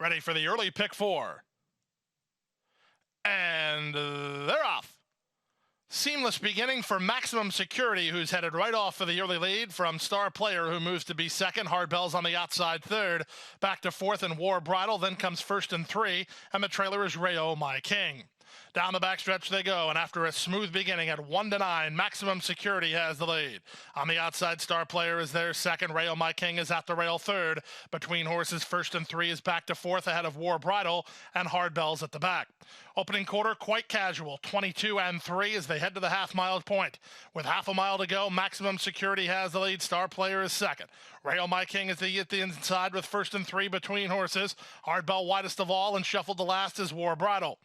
Ready for the early pick 4. And they're off. Seamless beginning for Maximum Security, who's headed right off for the early lead from Star Player, who moves to be second. Hard Bell's on the outside third. Back to fourth and War Bridle. Then comes first and 3. And the trailer is Rayo My King. Down the backstretch they go, and after a smooth beginning at 1-9, Maximum Security has the lead. On the outside, Star Player is there second. Rayo My King is at the rail third. Between horses, first and 3 is back to fourth ahead of War Bridle, and Hard Bell's at the back. Opening quarter, quite casual, 22 and 3 as they head to the half-mile point. With half a mile to go, Maximum Security has the lead. Star Player is second. Rayo My King is at the inside with first and 3 between horses. Hard Bell widest of all, and shuffled to last is War Bridle.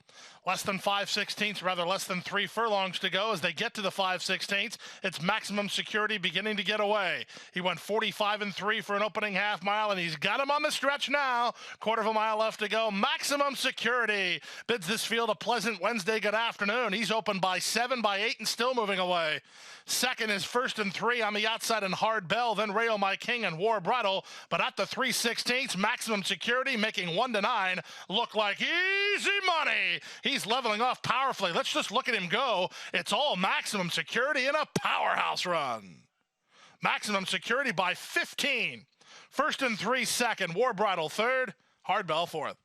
Less than 5/16, rather less than 3 furlongs to go as they get to the 5/16. It's Maximum Security beginning to get away. He went 45 and 3 for an opening half mile, and he's got him on the stretch now. Quarter of a mile left to go. Maximum Security bids this field a pleasant Wednesday good afternoon. He's open by 7, by 8, and still moving away. Second is first and 3 on the outside and Hard Bell, then Rayo My King and War Bridle. But at the 3/16, Maximum Security making 1-9 look like easy money. He's leveling off powerfully. Let's just look at him go. It's all Maximum Security in a powerhouse run. Maximum Security by 15. First and 3 second, War Bridle third, Hard Bell fourth.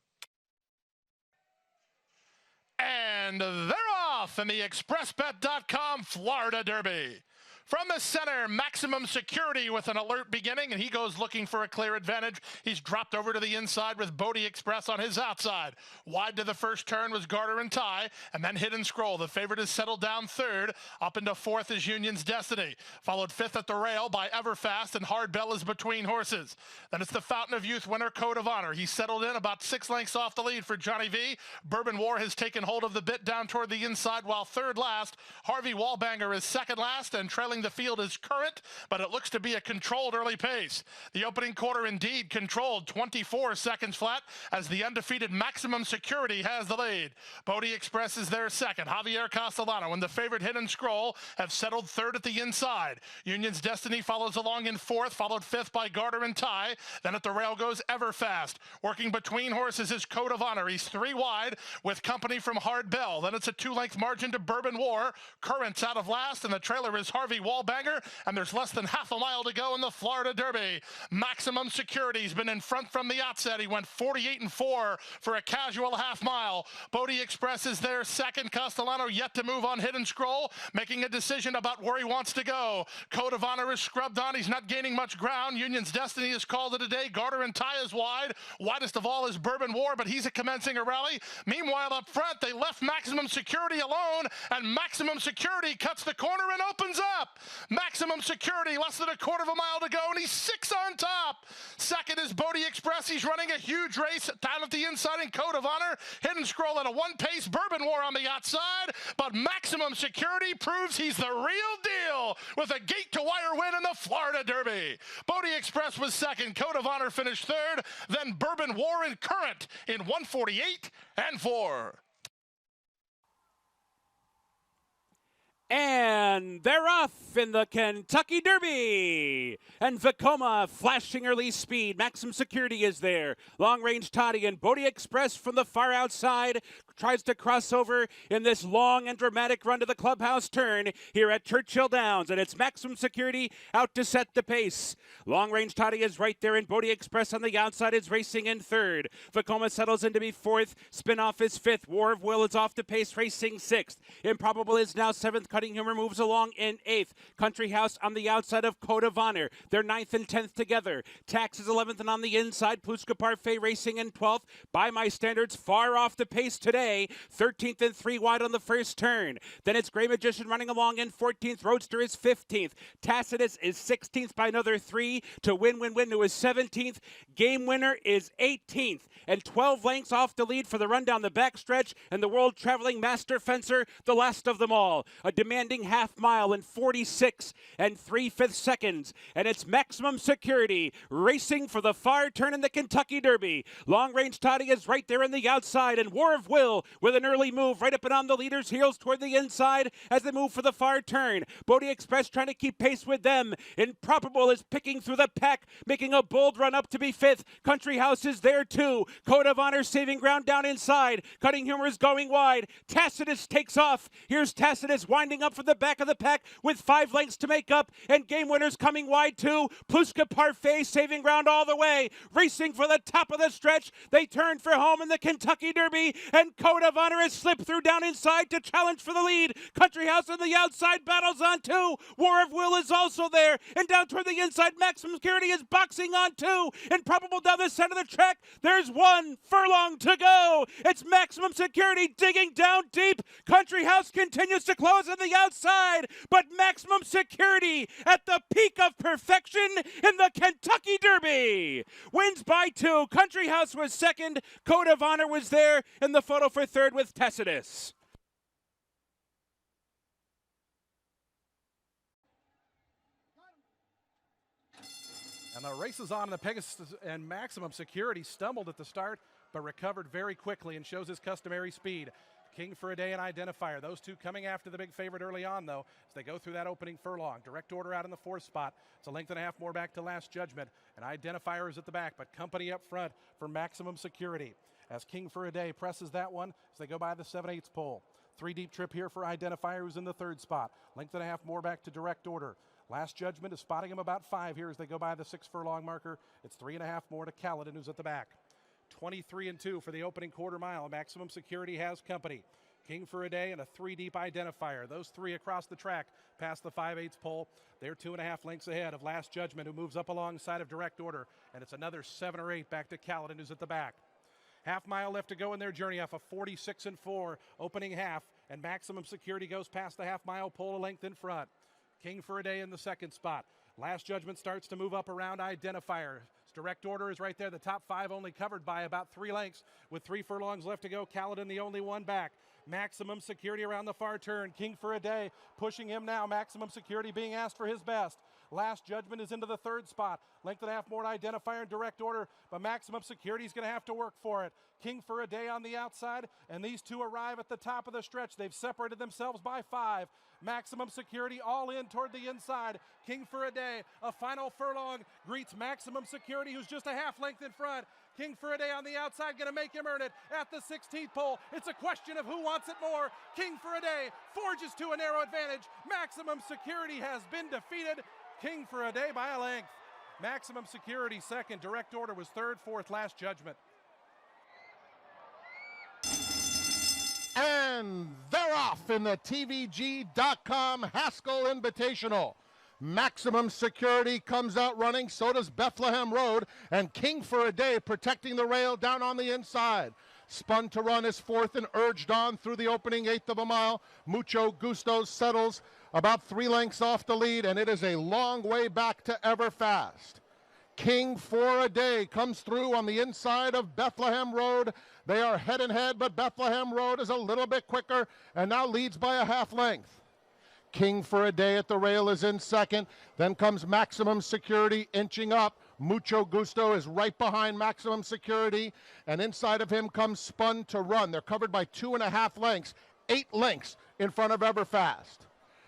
And they're off in the ExpressBet.com Florida Derby. From the center, Maximum Security with an alert beginning, and he goes looking for a clear advantage. He's dropped over to the inside with Bodie Express on his outside. Wide to the first turn was Garter and Tie, and then Hidden Scroll. The favorite is settled down third. Up into fourth is Union's Destiny. Followed fifth at the rail by Everfast, and Hard Bell is between horses. Then it's the Fountain of Youth winner, Code of Honor. He's settled in about 6 lengths off the lead for Johnny V. Bourbon War has taken hold of the bit down toward the inside, while third last. Harvey Wallbanger is second last, and trailing the field is Current, but it looks to be a controlled early pace. The opening quarter indeed controlled, 24 seconds flat, as the undefeated Maximum Security has the lead. Bodie Express is there second. Javier Castellano and the favorite Hidden Scroll have settled third at the inside. Union's Destiny follows along in fourth, followed fifth by Garter and Tie. Then at the rail goes Everfast. Working between horses is Code of Honor. He's 3 wide with company from Hard Bell. Then it's a 2-length margin to Bourbon War. Current's out of last, and the trailer is Harvey Wallbanger. And there's less than half a mile to go in the Florida Derby. Maximum Security's been in front from the outset. He went 48 and 4 for a casual half mile. Bodie Express is there second. Castellano yet to move on Hidden Scroll, making a decision about where he wants to go. Code of Honor is scrubbed on. He's not gaining much ground. Union's Destiny is called it a day. Garter and Tie is wide. Widest of all is Bourbon War, but he's commencing a rally. Meanwhile, up front, they left Maximum Security alone, and Maximum Security cuts the corner and opens up. Maximum Security, less than a quarter of a mile to go, and he's 6 on top. Second is Bodie Express. He's running a huge race down at the inside in Code of Honor. Hidden Scroll at a 1-pace. Bourbon War on the outside, but Maximum Security proves he's the real deal with a gate-to-wire win in the Florida Derby. Bodie Express was second. Code of Honor finished third. Then Bourbon War and Current in 1:48 and 4. And they're off in the Kentucky Derby. And Vekoma flashing early speed. Maximum Security is there. Long Range Toddy and Bodie Express from the far outside tries to cross over in this long and dramatic run to the clubhouse turn here at Churchill Downs. And it's Maximum Security out to set the pace. Long Range Toddy is right there, and Bodie Express on the outside is racing in third. Vekoma settles in to be fourth. Spinoff is fifth. War of Will is off to pace, racing sixth. Improbable is now seventh. Cutting Humor moves along in eighth. Country House on the outside of Code of Honor. They're 9th and 10th together. Tax is 11th, and on the inside, Pluska Parfait racing in 12th. By my standards, far off the pace today. 13th and 3 wide on the first turn. Then it's Gray Magician running along in 14th. Roadster is 15th. Tacitus is 16th by another 3 to Win, who is 17th. Game Winner is 18th. And 12 lengths off the lead for the run down the backstretch. And the world traveling master fencer, the last of them all. A demanding half mile in 46 and 3/5 seconds. And it's Maximum Security racing for the far turn in the Kentucky Derby. Long Range Toddy is right there in the outside, and War of Will Impossible with an early move right up and on the leader's heels toward the inside as they move for the far turn. Bodie Express trying to keep pace with them. Improbable is picking through the pack, making a bold run up to be fifth. Country House is there too. Code of Honor saving ground down inside. Cutting Humor is going wide. Tacitus takes off. Here's Tacitus winding up from the back of the pack with 5 lengths to make up, and Game Winner's coming wide too. Pluska Parfait saving ground all the way. Racing for the top of the stretch. They turn for home in the Kentucky Derby, and Code of Honor has slipped through down inside to challenge for the lead. Country House on the outside battles on 2. War of Will is also there, and down toward the inside, Maximum Security is boxing on 2. Improbable down the center of the track. There's 1 furlong to go. It's Maximum Security digging down deep. Country House continues to close on the outside, but Maximum Security at the peak of perfection in the Kentucky Derby wins by 2. Country House was second. Code of Honor was there in the photo for third with Tacitus. And the race is on, and the Pegasus and Maximum Security stumbled at the start, but recovered very quickly and shows his customary speed. King for a Day and Identifier. Those two coming after the big favorite early on, though, as they go through that opening furlong. Direct Order out in the 4th spot. It's a length and a half more back to Last Judgment. And Identifier is at the back, but company up front for Maximum Security. As King for a Day presses that one as they go by the 7/8 pole. 3 deep trip here for Identifier, who's in the 3rd spot. Length and a half more back to Direct Order. Last Judgment is spotting him about 5 here as they go by the 6 furlong marker. It's 3.5 more to Kaladin, who's at the back. 23-2 for the opening quarter mile. Maximum Security has company. King for a Day and a 3 deep Identifier. Those 3 across the track past the 5/8 pole. They're 2.5 lengths ahead of Last Judgment, who moves up alongside of Direct Order. And it's another 7 or 8 back to Kaladin, who's at the back. Half mile left to go in their journey off a 46-4 opening half. And Maximum Security goes past the half mile pole a length in front. King for a Day in the 2nd spot. Last Judgment starts to move up around Identifier. Direct Order is right there. The top 5 only covered by about 3 lengths with 3 furlongs left to go. Kaladin the only one back. Maximum Security around the far turn. King for a Day pushing him now. Maximum Security being asked for his best. Last Judgment is into the 3rd spot. Length and a half more to Identifier and Direct Order, but Maximum Security is going to have to work for it. King for a Day on the outside, and these two arrive at the top of the stretch. They've separated themselves by 5. Maximum Security all in toward the inside. King for a Day, a final furlong, greets Maximum Security, who's just a half length in front. King for a Day on the outside, going to make him earn it at the 16th pole. It's a question of who wants it more. King for a Day forges to a narrow advantage. Maximum Security has been defeated. King for a Day by a length. Maximum Security second. Direct Order was 3rd, 4th. Last Judgment. And they're off in the TVG.com Haskell Invitational. Maximum Security comes out running, so does Bethlehem Road, and King for a Day protecting the rail down on the inside. Spun to Run is 4th and urged on through the opening 1/8 of a mile. Mucho Gusto settles about 3 lengths off the lead, and it is a long way back to Everfast. King for a Day comes through on the inside of Bethlehem Road. They are head and head, but Bethlehem Road is a little bit quicker and now leads by a half length. King for a Day at the rail is in 2nd. Then comes Maximum Security inching up. Mucho Gusto is right behind Maximum Security, and inside of him comes Spun to Run. They're covered by 2.5 lengths, 8 lengths in front of Everfast.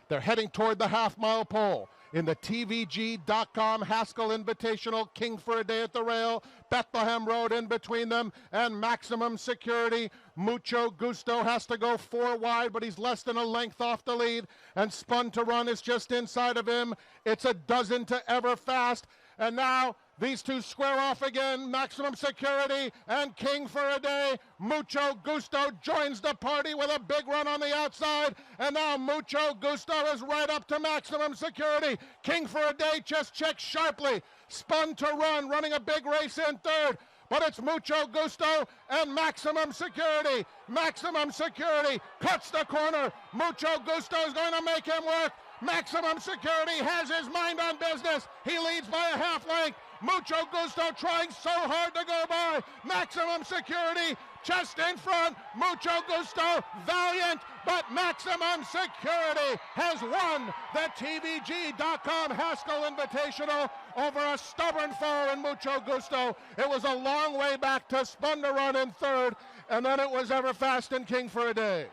They're heading toward the half-mile pole. In the TVG.com Haskell Invitational, King for a Day at the rail, Bethlehem Road in between them, and Maximum Security. Mucho Gusto has to go 4 wide, but he's less than a length off the lead, and Spun to Run is just inside of him. It's a dozen to Everfast, and now these two square off again. Maximum Security and King for a Day. Mucho Gusto joins the party with a big run on the outside. And now Mucho Gusto is right up to Maximum Security. King for a Day just checks sharply. Spun to Run, running a big race in 3rd. But it's Mucho Gusto and Maximum Security. Maximum Security cuts the corner. Mucho Gusto is going to make him work. Maximum Security has his mind on business. He leads by a half length. Mucho Gusto trying so hard to go by. Maximum Security just in front. Mucho Gusto valiant, but Maximum Security has won the TVG.com Haskell Invitational over a stubborn foe in Mucho Gusto. It was a long way back to Spun to Run in third, and then it was Everfast and King for a Day.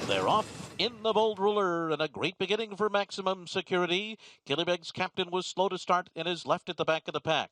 They're off in the Bold Ruler, and a great beginning for Maximum Security. Killybeg's captain was slow to start and is left at the back of the pack.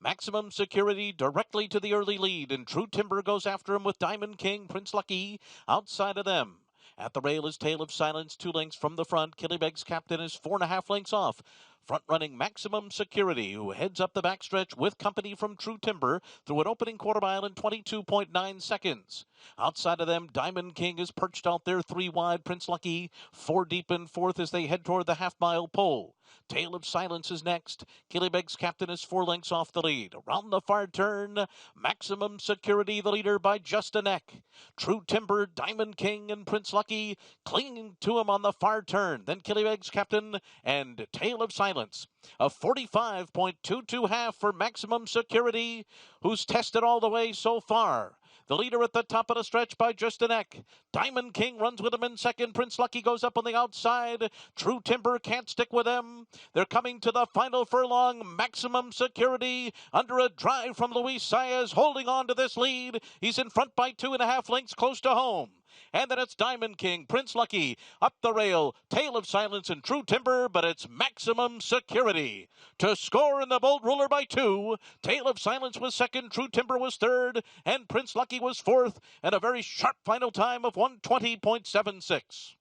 Maximum Security directly to the early lead, and True Timber goes after him with Diamond King, Prince Lucky outside of them. At the rail is Tale of Silence, 2 lengths from the front. Killybeg's captain is 4.5 lengths off. Front-running Maximum Security, who heads up the backstretch with company from True Timber through an opening quarter mile in 22.9 seconds. Outside of them, Diamond King is perched out there 3 wide. Prince Lucky 4 deep in fourth as they head toward the half-mile pole. Tale of Silence is next. Killybeg's captain is 4 lengths off the lead. Around the far turn, Maximum Security, the leader by just a neck. True Timber, Diamond King, and Prince Lucky clinging to him on the far turn. Then Killybeg's captain and Tale of Silence. A 45.22 half for Maximum Security, who's tested all the way so far. The leader at the top of the stretch by just a neck. Diamond King runs with him in second. Prince Lucky goes up on the outside. True Timber can't stick with them. They're coming to the final furlong. Maximum Security under a drive from Luis Saez, holding on to this lead. He's in front by 2.5 lengths close to home. And then it's Diamond King, Prince Lucky, up the rail, Tale of Silence and True Timber, but it's Maximum Security. To score in the Bold Ruler by 2, Tale of Silence was second, True Timber was third, and Prince Lucky was fourth, and a very sharp final time of 1:20.76.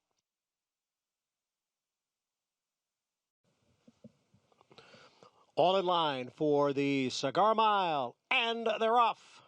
All in line for the Cigar Mile, and they're off.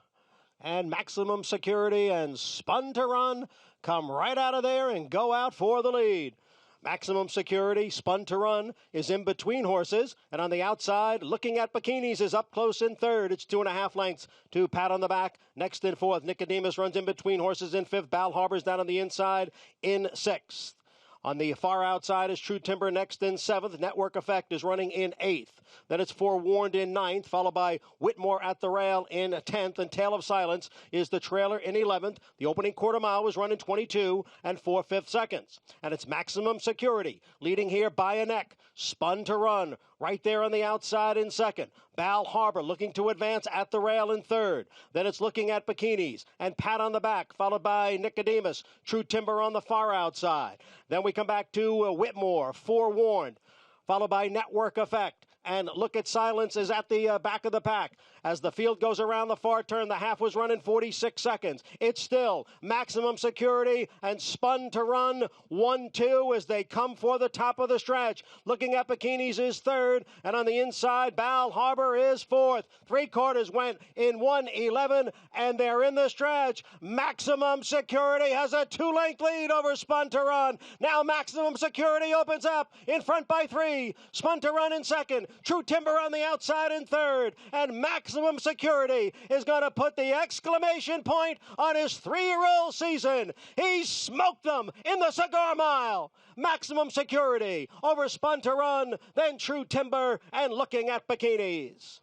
And Maximum Security and Spun to Run come right out of there and go out for the lead. Maximum Security, Spun to Run, is in between horses. And on the outside, Looking at Bikinis is up close in third. It's 2.5 lengths to Pat on the back. Next in fourth, Nicodemus runs in between horses in fifth. Bal Harbor's down on the inside in sixth. On the far outside is True Timber next in seventh. Network Effect is running in eighth. Then it's Forewarned in ninth, followed by Whitmore at the rail in 10th. And Tale of Silence is the trailer in 11th. The opening quarter mile was running 22 and 4/5 seconds. And it's Maximum Security leading here by a neck. Spun to Run right there on the outside in second. Bal Harbor looking to advance at the rail in third. Then it's Looking at Bikinis and Pat on the back, followed by Nicodemus. True Timber on the far outside. Then we come back to Whitmore, Forewarned, followed by Network Effect. And Look at Silence is at the back of the pack. As the field goes around the far turn, the half was running 46 seconds. It's still Maximum Security and Spun to Run 1-2 as they come for the top of the stretch. Looking at Bikinis is third, and on the inside, Bal Harbor is fourth. 3/4 went in 1:11, and they're in the stretch. Maximum Security has a 2-length lead over Spun to Run. Now Maximum Security opens up in front by 3. Spun to Run in second. True Timber on the outside in third, and Maximum Security is going to put the exclamation point on his 3-year-old season. He smoked them in the Cigar Mile. Maximum Security over Spun to Run, then True Timber and Looking at Bikinis.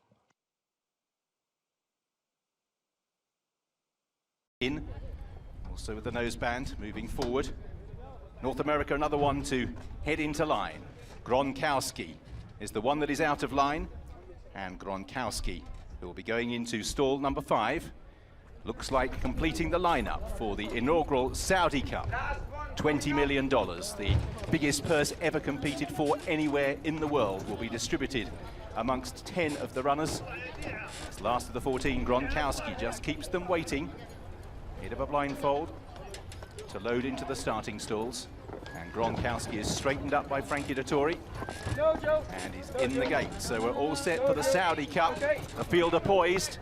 In, also with the noseband, moving forward. North America, another one to head into line. Gronkowski is the one that is out of line, and Gronkowski, who will be going into stall number 5, looks like completing the lineup for the inaugural Saudi Cup. $20 million, the biggest purse ever competed for anywhere in the world, will be distributed amongst 10 of the runners. This last of the 14, Gronkowski, just keeps them waiting. Bit of a blindfold to load into the starting stalls. And Gronkowski is straightened up by Frankie Dettori. And he's in the gate. So we're all set for the Saudi Cup. The field are poised.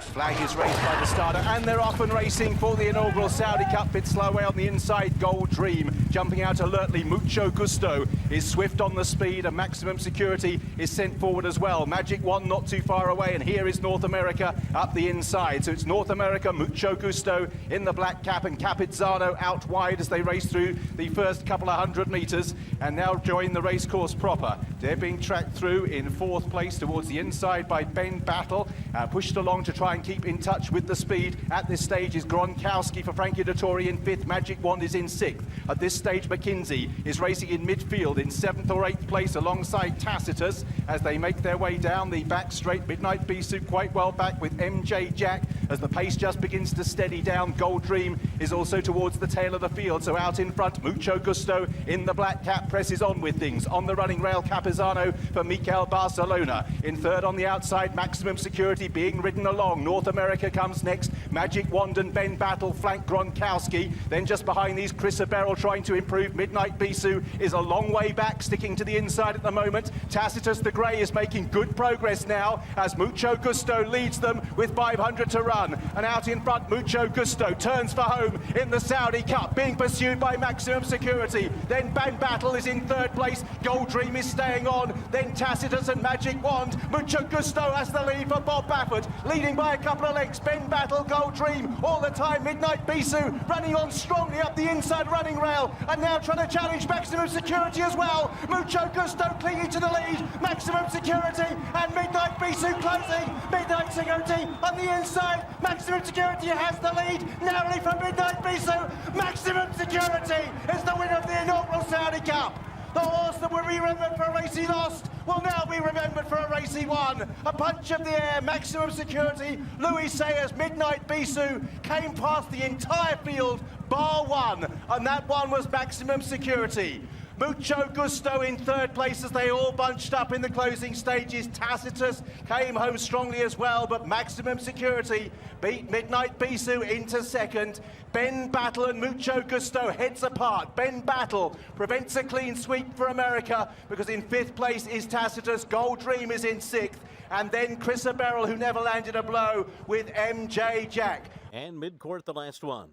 Flag is raised by the starter, and they're off and racing for the inaugural Saudi Cup. Bit slow way on the inside, Gold Dream jumping out alertly. Mucho Gusto is swift on the speed, and Maximum Security is sent forward as well. Magic One not too far away, and here is North America up the inside. So it's North America, Mucho Gusto in the black cap, and Capizzano out wide as they race through the first couple of 100 meters, and now join the race course proper. They're being tracked through in 4th place towards the inside by Ben Battle, pushed along to try and keep in touch with the speed. At this stage is Gronkowski for Frankie Dettori in 5th. Magic Wand is in 6th. At this stage, McKinsey is racing in midfield in 7th or 8th place alongside Tacitus as they make their way down the back straight. Midnight Bisou quite well back with MJ Jack as the pace just begins to steady down. Gold Dream is also towards the tail of the field, so out in front, Mucho Gusto in the black cap presses on with things. On the running rail, Capizano for Mikel Barcelona. In 3rd on the outside, Maximum Security being ridden along. North America comes next. Magic Wand and Ben Battle flank Gronkowski. Then just behind these, Chris Aberrell trying to improve. Midnight Bisou is a long way back, sticking to the inside at the moment. Tacitus the Grey is making good progress now as Mucho Gusto leads them with 500 to run. And out in front, Mucho Gusto turns for home in the Saudi Cup, being pursued by Maximum Security. Then Ben Battle is in 3rd place. Gold Dream is staying on. Then Tacitus and Magic Wand. Mucho Gusto has the lead for Bob Baffert, leading by a couple of lengths. Ben Battle, Gold Dream, all the time. Midnight Bisou running on strongly up the inside running rail, and now trying to challenge Maximum Security as well. Mucho Gusto clinging to the lead. Maximum Security and Midnight Bisou closing. Midnight Security on the inside. Maximum Security has the lead narrowly from Midnight Bisou. Maximum Security is the winner of the inaugural Saudi Cup. The horse that will be remembered for a race he lost will now be remembered for a race he won. A punch of the air, Maximum Security, Louis Sayers, Midnight Bisou came past the entire field, bar one, and that one was Maximum Security. Mucho Gusto in 3rd place as they all bunched up in the closing stages. Tacitus came home strongly as well, but Maximum Security beat Midnight Bisou into 2nd. Ben Battle and Mucho Gusto heads apart. Ben Battle prevents a clean sweep for America because in 5th place is Tacitus. Gold Dream is in 6th. And then Chris Aberrell, who never landed a blow, with MJ Jack. And mid-court, the last one.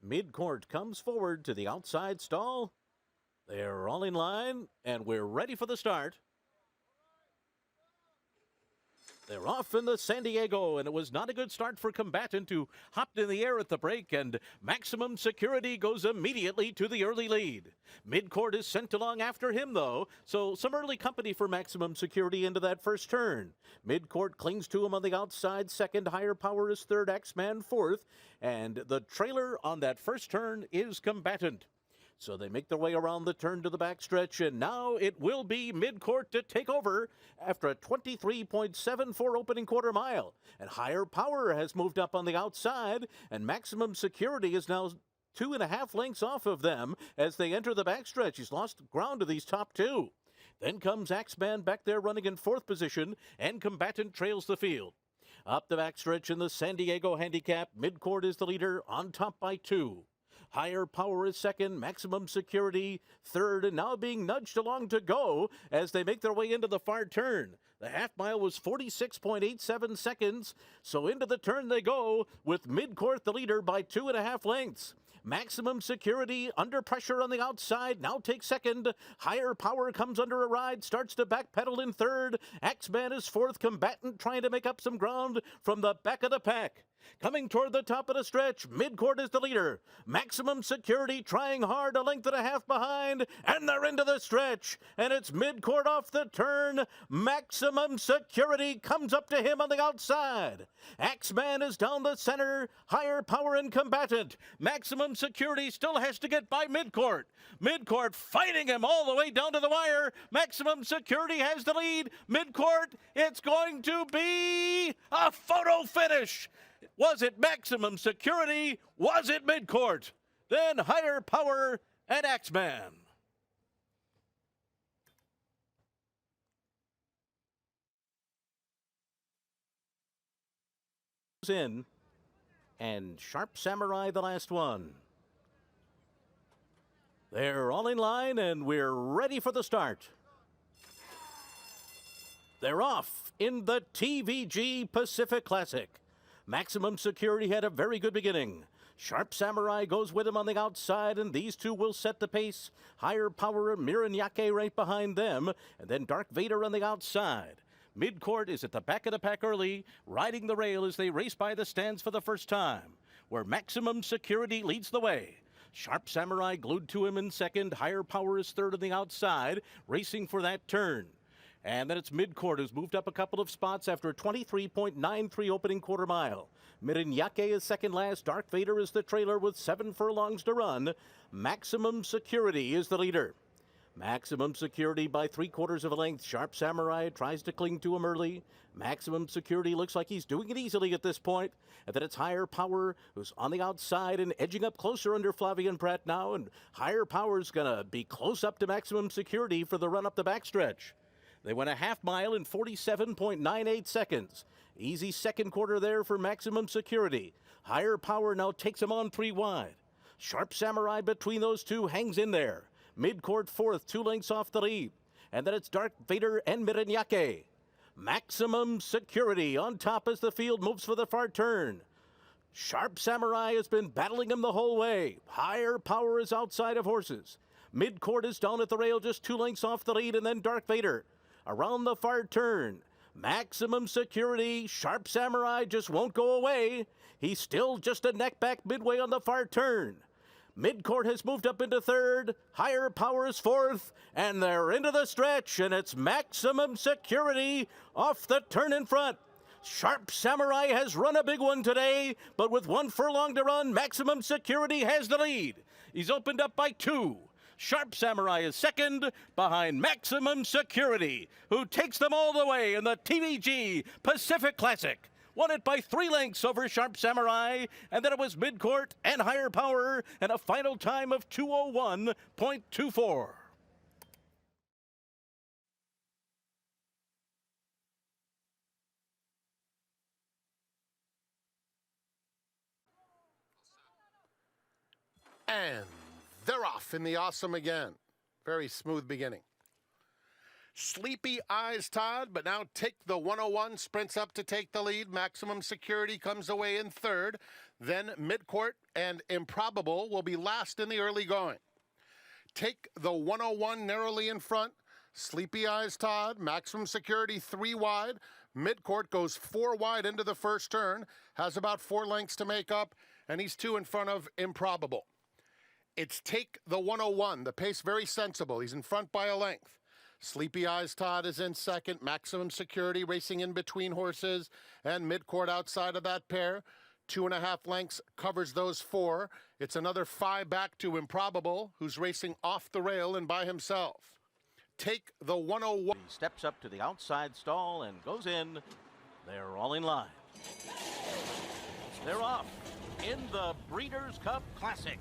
Mid-court comes forward to the outside stall. They're all in line, and we're ready for the start. They're off in the San Diego, and it was not a good start for Combatant, who hopped in the air at the break, and Maximum Security goes immediately to the early lead. Midcourt is sent along after him, though, so some early company for Maximum Security into that first turn. Midcourt clings to him on the outside. 2nd, Higher Power is 3rd, X-Man 4th, and the trailer on that first turn is Combatant. So they make their way around the turn to the backstretch, and now it will be Midcourt to take over after a 23.74 opening quarter mile. And Higher Power has moved up on the outside, and Maximum Security is now 2.5 lengths off of them as they enter the backstretch. He's lost ground to these top 2. Then comes Axeman back there running in 4th position, and Combatant trails the field. Up the backstretch in the San Diego Handicap, Midcourt is the leader, on top by 2. Higher Power is 2nd, Maximum Security 3rd, and now being nudged along to go as they make their way into the far turn. The half mile was 46.87 seconds, so into the turn they go with Midcourt the leader by 2.5 lengths. Maximum Security under pressure on the outside, now takes 2nd. Higher Power comes under a ride, starts to backpedal in 3rd. Axeman is 4th, Combatant trying to make up some ground from the back of the pack. Coming toward the top of the stretch, Midcourt is the leader. Maximum Security trying hard, a length and a half behind, and they're into the stretch. And it's Midcourt off the turn. Maximum Security comes up to him on the outside. Axeman is down the center. Higher Power and Combatant. Maximum Security still has to get by Midcourt. Midcourt fighting him all the way down to the wire. Maximum Security has the lead. Midcourt, it's going to be a photo finish. Was it Maximum Security? Was it Midcourt? Then Higher Power and Axeman. In and Sharp Samurai the last one. They're all in line and we're ready for the start. They're off in the TVG Pacific Classic. Maximum Security had a very good beginning. Sharp Samurai goes with him on the outside, and these two will set the pace. Higher Power and Miranyake right behind them, and then Dark Vader on the outside. Midcourt is at the back of the pack early, riding the rail as they race by the stands for the first time, where Maximum Security leads the way. Sharp Samurai glued to him in 2nd. Higher Power is 3rd on the outside, racing for that turn. And then it's Midcourt, who's moved up a couple of spots after a 23.93 opening quarter mile. Mirinyake is second last. Dark Vader is the trailer with 7 furlongs to run. Maximum Security is the leader. Maximum Security by 3/4 of a length. Sharp Samurai tries to cling to him early. Maximum Security looks like he's doing it easily at this point. And then it's Higher Power, who's on the outside and edging up closer under Flavian Pratt now. And Higher Power's going to be close up to Maximum Security for the run up the backstretch. They went a half mile in 47.98 seconds. Easy second quarter there for Maximum Security. Higher Power now takes him on 3 wide. Sharp Samurai between those two hangs in there. Midcourt fourth, 2 lengths off the lead. And then it's Dark Vader and Mirinyake. Maximum Security on top as the field moves for the far turn. Sharp Samurai has been battling him the whole way. Higher Power is outside of horses. Midcourt is down at the rail, just 2 lengths off the lead, and then Dark Vader. Around the far turn, Maximum Security, Sharp Samurai just won't go away. He's still just a neck back midway on the far turn. Midcourt has moved up into third, Higher Power is fourth, and they're into the stretch, and it's Maximum Security off the turn in front. Sharp Samurai has run a big one today, but with 1 furlong to run, Maximum Security has the lead. He's opened up by 2. Sharp Samurai is second behind Maximum Security, who takes them all the way in the TVG Pacific Classic. Won it by 3 lengths over Sharp Samurai, and then it was Midcourt and Higher Power, and a final time of 2:01.24. And they're off in the awesome again. Very smooth beginning. Sleepy Eyes Todd, but now Take the 101 sprints up to take the lead. Maximum Security comes away in third. Then Midcourt and Improbable will be last in the early going. Take the 101 narrowly in front. Sleepy Eyes Todd, Maximum Security 3 wide. Midcourt goes 4 wide into the first turn, has about 4 lengths to make up, and he's 2 in front of Improbable. It's Take the 101, the pace very sensible. He's in front by a length. Sleepy Eyes Todd is in second. Maximum Security racing in between horses, and Midcourt outside of that pair. 2.5 lengths covers those 4. It's another 5 back to Improbable, who's racing off the rail and by himself. Take the 101. He steps up to the outside stall and goes in. They're all in line. They're off in the Breeders' Cup Classic.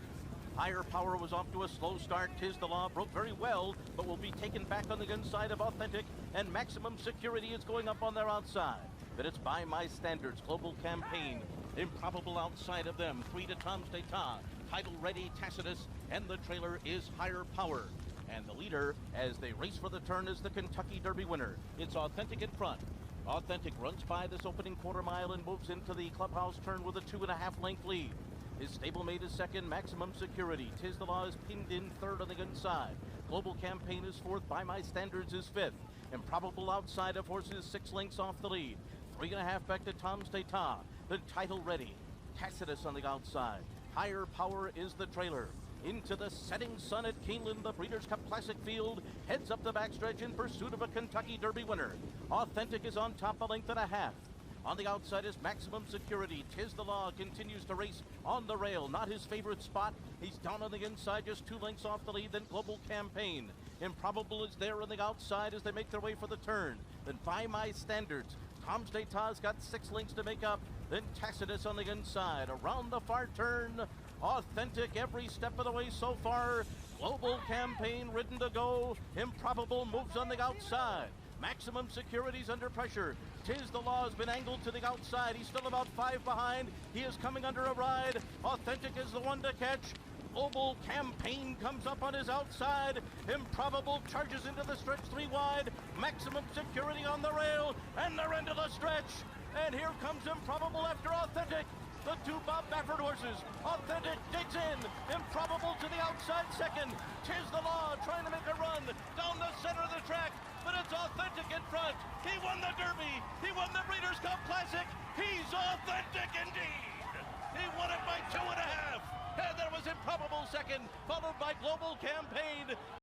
Higher Power was off to a slow start. Tis the Law broke very well, but will be taken back on the inside of Authentic, and Maximum Security is going up on their outside. But it's By My Standards, Global Campaign. Improbable outside of them. 3 to Tom Stata. Title Ready, Tacitus, and the trailer is Higher Power. And the leader, as they race for the turn, is the Kentucky Derby winner. It's Authentic in front. Authentic runs by this opening quarter mile and moves into the clubhouse turn with a 2.5 length lead. His stablemate is second, Maximum Security. Tis the Law is pinned in third on the inside. Global Campaign is fourth, By My Standards is fifth. Improbable outside of horses, 6 lengths off the lead. 3.5 back to Tom Stata. The Title Ready. Tacitus on the outside. Higher Power is the trailer. Into the setting sun at Keeneland, the Breeders' Cup Classic field heads up the backstretch in pursuit of a Kentucky Derby winner. Authentic is on top, a length and a half. On the outside is Maximum Security. Tis the Law continues to race on the rail. Not his favorite spot. He's down on the inside, just 2 lengths off the lead. Then Global Campaign. Improbable is there on the outside as they make their way for the turn. Then By My Standards. Tom Stata's got 6 lengths to make up. Then Tacitus on the inside. Around the far turn. Authentic every step of the way so far. Global Campaign ridden to go. Improbable moves on the outside. Maximum Security's under pressure. Tis the Law has been angled to the outside. He's still about 5 behind. He is coming under a ride. Authentic is the one to catch. Global Campaign comes up on his outside. Improbable charges into the stretch 3 wide. Maximum Security on the rail. And they're into the stretch. And here comes Improbable after Authentic. The 2 Bob Baffert horses. Authentic digs in. Improbable to the outside second. Tis the Law trying to make a run down the center of the track. But it's Authentic in front. He won the Derby. He won the Breeders' Cup Classic. He's Authentic indeed. He won it by 2.5. And there was Improbable second, followed by Global Campaign.